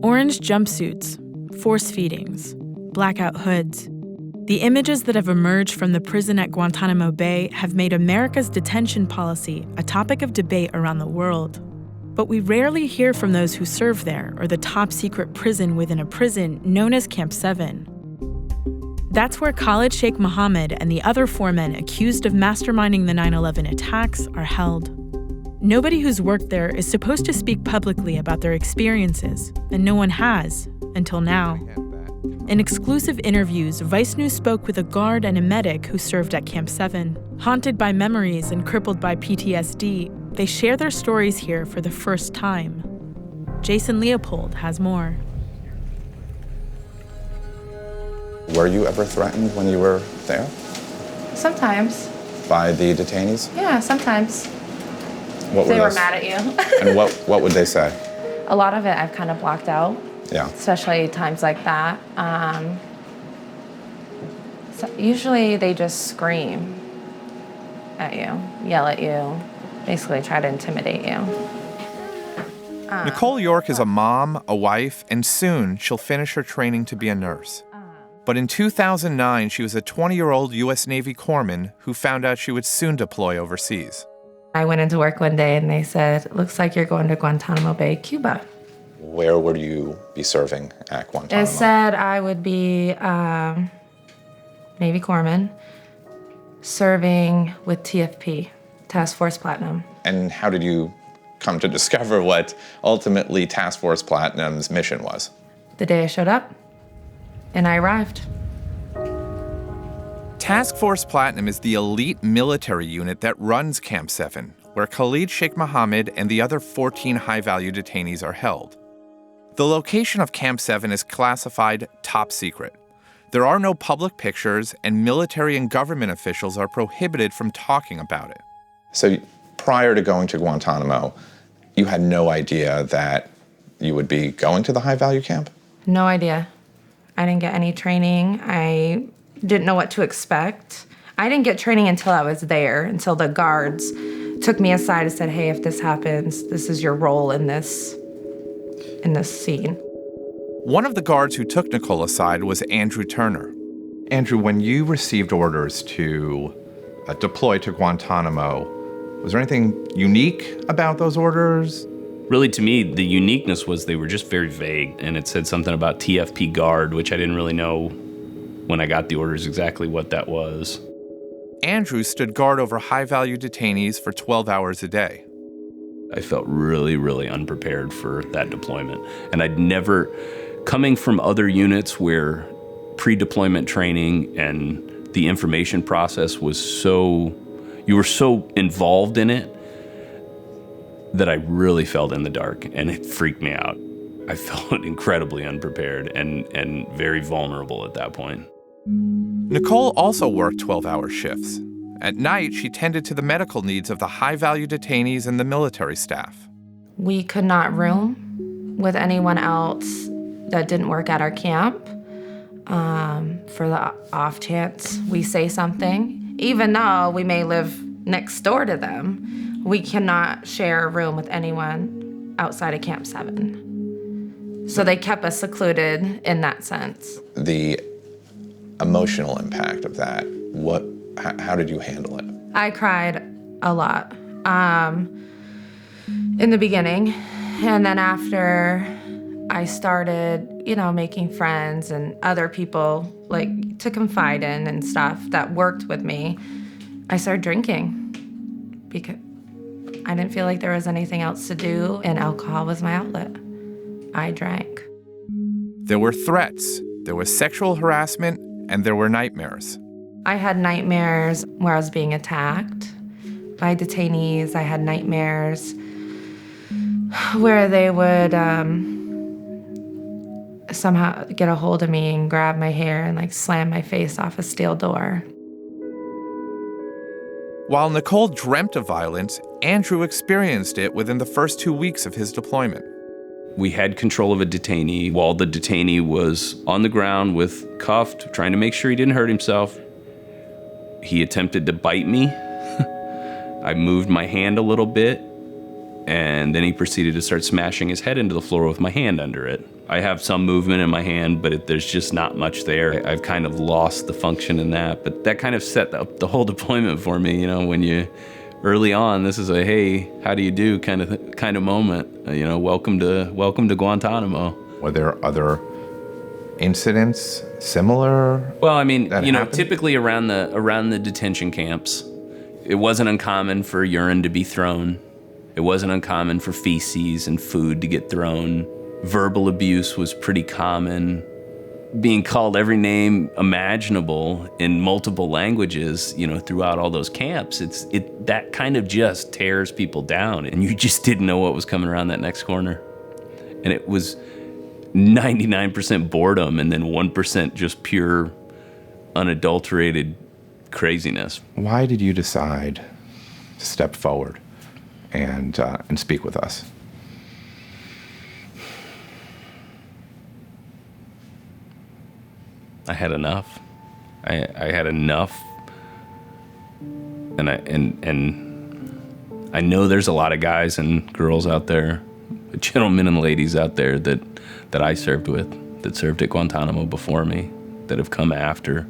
Orange jumpsuits, force feedings, blackout hoods. The images that have emerged from the prison at Guantanamo Bay have made America's detention policy a topic of debate around the world. But we rarely hear from those who serve there or the top-secret prison within a prison known as Camp 7. That's where Khalid Sheikh Mohammed and the other 4 men accused of masterminding the 9/11 attacks are held. Nobody who's worked there is supposed to speak publicly about their experiences, and no one has, until now. In exclusive interviews, Vice News spoke with a guard and a medic who served at Camp 7. Haunted by memories and crippled by PTSD, they share their stories here for the first time. Jason Leopold has more. Were you ever threatened when you were there? Sometimes. By the detainees? Yeah, sometimes. What They were were those? mad at you. And what would they say? A lot of it I've kind of blocked out. Yeah. Especially times like that. So usually they just scream at you, yell at you, basically try to intimidate you. Nichole York is a mom, a wife, and soon she'll finish her training to be a nurse. But in 2009, she was a 20-year-old U.S. Navy corpsman who found out she would soon deploy overseas. I went into work one day and they said, "Looks like you're going to Guantanamo Bay, Cuba." Where would you be serving at Guantanamo? It said I would be Navy corpsman serving with TFP, Task Force Platinum. And how did you come to discover what ultimately Task Force Platinum's mission was? The day I showed up and I arrived. Task Force Platinum is the elite military unit that runs Camp 7, where Khalid Sheikh Mohammed and the other 14 high-value detainees are held. The location of Camp 7 is classified top secret. There are no public pictures, and military and government officials are prohibited from talking about it. So prior to going to Guantanamo, you had no idea that you would be going to the high-value camp? No idea. I didn't get any training. I didn't know what to expect. I didn't get training until I was there, until the guards took me aside and said, "Hey, if this happens, this is your role in this scene." One of the guards who took Nichole aside was Andrew Turner. Andrew, when you received orders to deploy to Guantanamo, was there anything unique about those orders? Really, to me, the uniqueness was they were just very vague, and it said something about TFP guard, which I didn't really know when I got the orders exactly what that was. Andrew stood guard over high-value detainees for 12 hours a day. I felt really, really unprepared for that deployment. And I'd never, coming from other units where pre-deployment training and the information process was you were so involved in it that I really felt in the dark, and it freaked me out. I felt incredibly unprepared and very vulnerable at that point. Nichole also worked 12-hour shifts. At night, she tended to the medical needs of the high-value detainees and the military staff. We could not room with anyone else that didn't work at our camp. For the off chance we say something, even though we may live next door to them, we cannot share a room with anyone outside of Camp 7. So they kept us secluded in that sense. The emotional impact of that, how did you handle it? I cried a lot in the beginning, and then after I started, making friends and other people to confide in and stuff that worked with me, I started drinking because I didn't feel like there was anything else to do, and alcohol was my outlet. I drank. There were threats, there was sexual harassment, and there were nightmares. I had nightmares where I was being attacked by detainees. I had nightmares where they would somehow get a hold of me and grab my hair and slam my face off a steel door. While Nichole dreamt of violence, Andrew experienced it within the first 2 weeks of his deployment. We had control of a detainee while the detainee was on the ground cuffed, trying to make sure he didn't hurt himself. He attempted to bite me. I moved my hand a little bit, And then he proceeded to start smashing his head into the floor with my hand under it. I have some movement in my hand, but there's just not much there. I've kind of lost the function in that, but that kind of set up the whole deployment for me. You know, when you early on, this is a hey, how do you do kind of moment. You know, welcome to Guantanamo. Were there other incidents similar? Well, I mean, you know, happened? typically around the detention camps, it wasn't uncommon for urine to be thrown. It wasn't uncommon for feces and food to get thrown. Verbal abuse was pretty common. Being called every name imaginable in multiple languages, you know, throughout all those camps, that kind of just tears people down, and you just didn't know what was coming around that next corner. And it was 99% boredom and then 1% just pure, unadulterated craziness. Why did you decide to step forward and speak with us? I had enough. I had enough, and I know there's a lot of guys and girls out there, gentlemen and ladies out there that I served with, that served at Guantanamo before me, that have come after,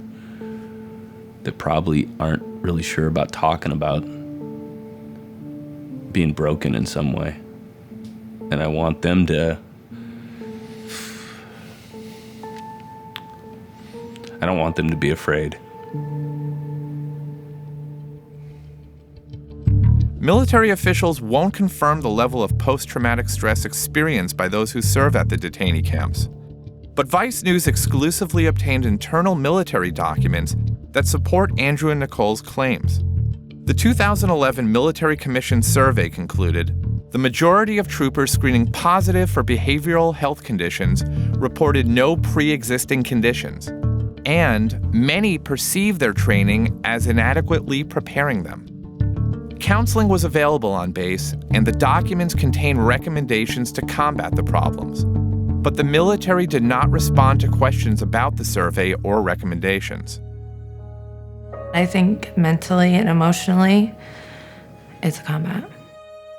that probably aren't really sure about talking about being broken in some way. And I want them to, I don't want them to be afraid. Military officials won't confirm the level of post-traumatic stress experienced by those who serve at the detainee camps. But Vice News exclusively obtained internal military documents that support Andrew and Nichole's claims. The 2011 Military Commission survey concluded the majority of troopers screening positive for behavioral health conditions reported no pre-existing conditions, and many perceived their training as inadequately preparing them. Counseling was available on base, and the documents contain recommendations to combat the problems. But the military did not respond to questions about the survey or recommendations. I think mentally and emotionally, it's a combat.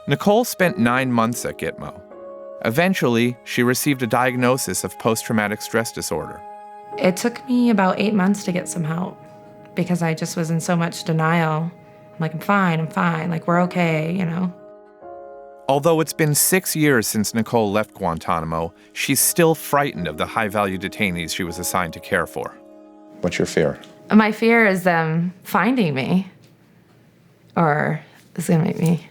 Nichole spent 9 months at Gitmo. Eventually, she received a diagnosis of post-traumatic stress disorder. It took me about 8 months to get some help because I just was in so much denial. I'm like, I'm fine, like we're okay, you know. Although it's been 6 years since Nichole left Guantanamo, she's still frightened of the high-value detainees she was assigned to care for. What's your fear? My fear is them finding me, or it's gonna make me